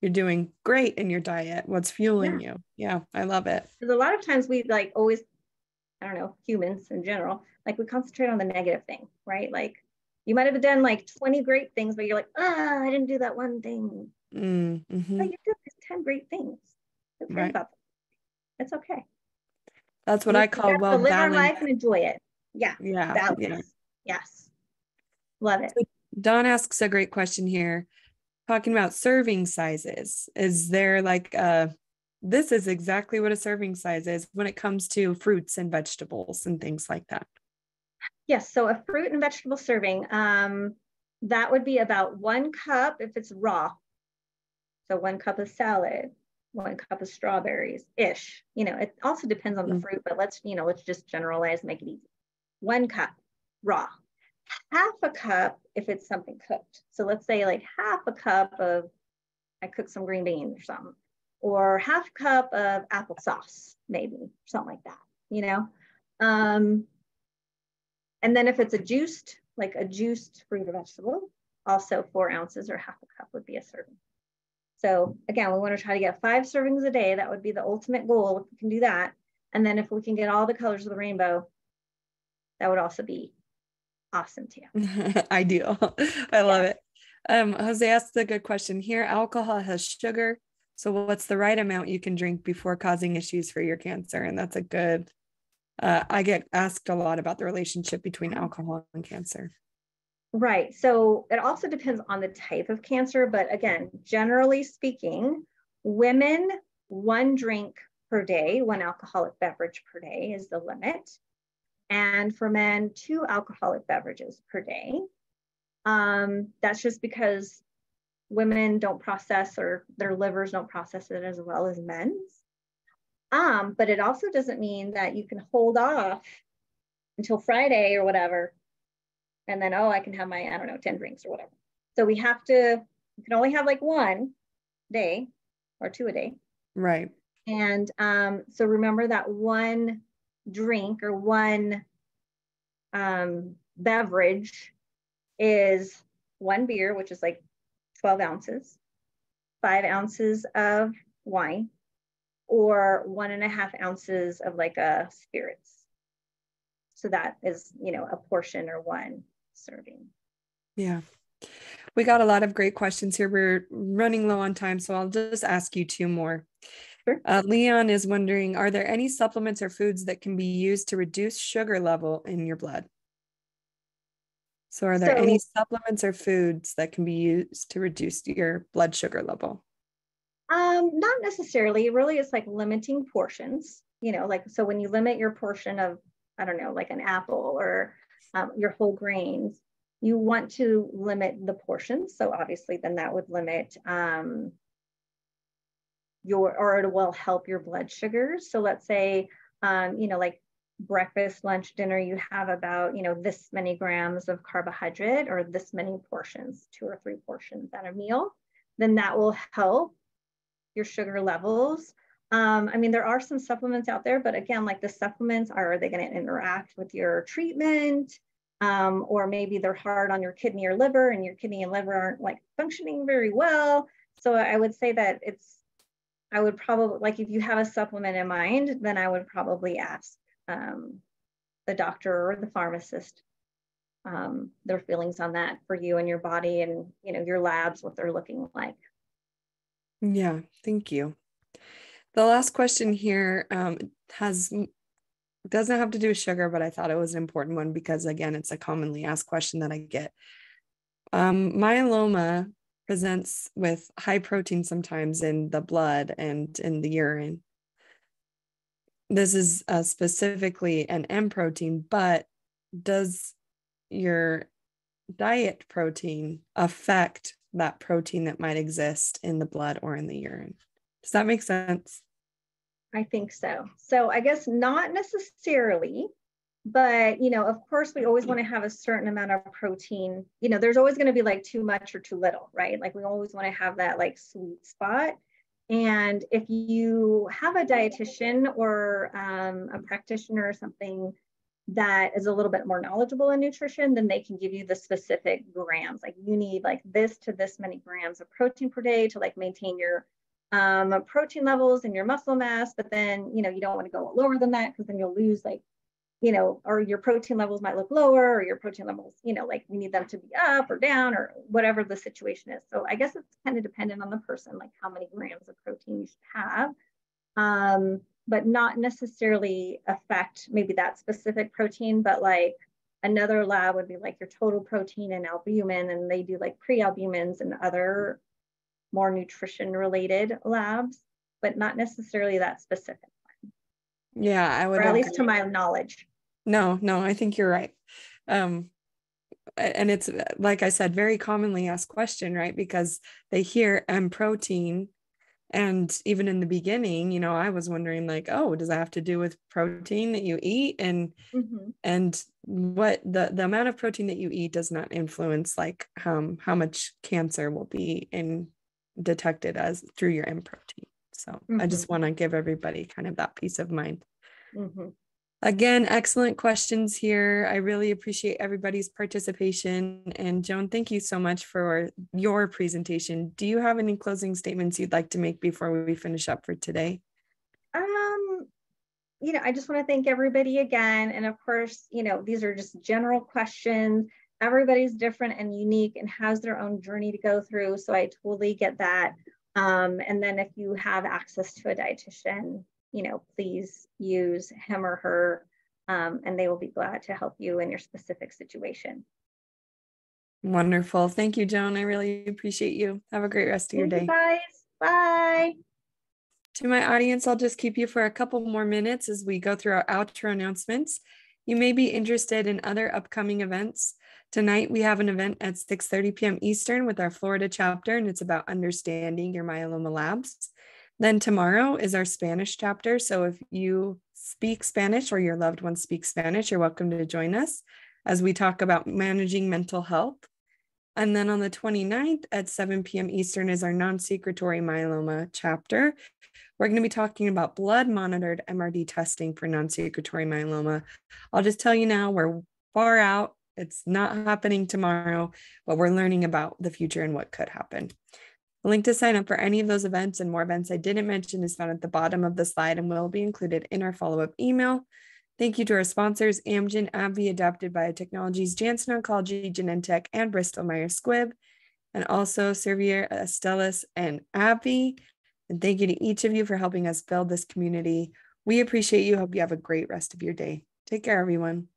you're doing great in your diet, what's fueling you. Yeah. I love it. Because a lot of times we like always, I don't know, humans in general, like we concentrate on the negative thing, right? Like you might have done like 20 great things, but you're like, I didn't do that one thing. Mm-hmm. But you did these 10 great things. Don't forget about them. It's okay. That's what I call well balanced. Live our life and enjoy it. Yeah. Yeah. Balance. Yeah. Yes. Love it. So Dawn asks a great question here, talking about serving sizes. Is there like this is exactly what a serving size is when it comes to fruits and vegetables and things like that? Yes. So a fruit and vegetable serving, that would be about 1 cup if it's raw. So 1 cup of salad, 1 cup of strawberries ish. It also depends on the fruit, but let's just generalize, make it easy. 1 cup raw. Half a cup if it's something cooked. So let's say like half a cup of, I cooked some green beans or something, or half a cup of applesauce, maybe something like that, and then if it's a juiced fruit or vegetable, also 4 ounces or half a cup would be a serving. So again, we want to try to get 5 servings a day. That would be the ultimate goal if we can do that. And then if we can get all the colors of the rainbow, that would also be awesome too. Ideal. I love it. Jose asked a good question here. Alcohol has sugar. So what's the right amount you can drink before causing issues for your cancer? And that's a good, I get asked a lot about the relationship between alcohol and cancer. Right. So it also depends on the type of cancer. But again, generally speaking, women, 1 drink per day, 1 alcoholic beverage per day is the limit. And for men, 2 alcoholic beverages per day. That's just because women don't process, or their livers don't process it as well as men's. But it also doesn't mean that you can hold off until Friday or whatever, and then, oh, I can have my, I don't know, 10 drinks or whatever. So you can only have like one day or two a day. Right. And so remember that one drink or one beverage is one beer, which is like 12 ounces, 5 ounces of wine, or 1.5 ounces of like a spirits. So that is, a portion or one serving. Yeah. We got a lot of great questions here. We're running low on time, so I'll just ask you 2 more. Sure. Leon is wondering, are there any supplements or foods that can be used to reduce sugar level in your blood? So are there any supplements or foods that can be used to reduce your blood sugar level? Not necessarily. Really, it's like limiting portions, so when you limit your portion of, I don't know, like an apple or your whole grains, you want to limit the portions. So obviously then that would limit or it will help your blood sugars. So let's say, like breakfast, lunch, dinner, you have about, this many grams of carbohydrate or this many portions, 2 or 3 portions at a meal, then that will help your sugar levels. There are some supplements out there, but again, like the supplements, are they going to interact with your treatment? Or maybe they're hard on your kidney or liver, and your kidney and liver aren't like functioning very well. So I would say that I would probably, like, if you have a supplement in mind, then I would probably ask the doctor or the pharmacist their feelings on that for you and your body, and your labs, what they're looking like. Yeah, thank you. The last question here doesn't have to do with sugar, but I thought it was an important one because, again, it's a commonly asked question that I get. Myeloma presents with high protein sometimes in the blood and in the urine. This is specifically an M protein, but does your diet protein affect that protein that might exist in the blood or in the urine? Does that make sense? I think so. So I guess not necessarily, but, of course we always want to have a certain amount of protein. There's always going to be like too much or too little, right? Like we always want to have that like sweet spot. And if you have a dietitian or a practitioner or something that is a little bit more knowledgeable in nutrition, then they can give you the specific grams. Like you need like this to this many grams of protein per day to like maintain your protein levels and your muscle mass. But then, you don't want to go lower than that, because then you'll lose like, or your protein levels might look lower, or your protein levels, like we need them to be up or down or whatever the situation is. So I guess it's kind of dependent on the person, like how many grams of protein you should have, but not necessarily affect maybe that specific protein. But like another lab would be like your total protein and albumin, and they do like pre-albumins and other more nutrition related labs, but not necessarily that specific one. Yeah, I would, or at least to my knowledge. No, I think you're right. And it's, like I said, very commonly asked question, right? Because they hear M protein. And even in the beginning, I was wondering like, oh, does that have to do with protein that you eat? And and what the amount of protein that you eat does not influence like how much cancer will be detected as through your M protein. So I just want to give everybody kind of that peace of mind. Again, excellent questions here. I really appreciate everybody's participation. And Joan, thank you so much for your presentation. Do you have any closing statements you'd like to make before we finish up for today? I just want to thank everybody again. And of course, these are just general questions. Everybody's different and unique and has their own journey to go through. So I totally get that. And then if you have access to a dietitian, please use him or her, and they will be glad to help you in your specific situation. Wonderful. Thank you, Joan. I really appreciate you. Have a great rest of your day. Thank you, guys. Bye. To my audience, I'll just keep you for a couple more minutes as we go through our outro announcements. You may be interested in other upcoming events. Tonight, we have an event at 6:30 p.m. Eastern with our Florida chapter, and it's about understanding your myeloma labs. Then tomorrow is our Spanish chapter. So if you speak Spanish or your loved one speaks Spanish, you're welcome to join us as we talk about managing mental health. And then on the 29th at 7 p.m. Eastern is our non-secretory myeloma chapter. We're going to be talking about blood monitored MRD testing for non-secretory myeloma. I'll just tell you now, we're far out. It's not happening tomorrow, but we're learning about the future and what could happen. The link to sign up for any of those events and more events I didn't mention is found at the bottom of the slide and will be included in our follow-up email. Thank you to our sponsors, Amgen, AbbVie, Adapted Biotechnologies, Janssen Oncology, Genentech, and Bristol Myers Squibb, and also Servier, Astellas, and AbbVie. And thank you to each of you for helping us build this community. We appreciate you. Hope you have a great rest of your day. Take care, everyone.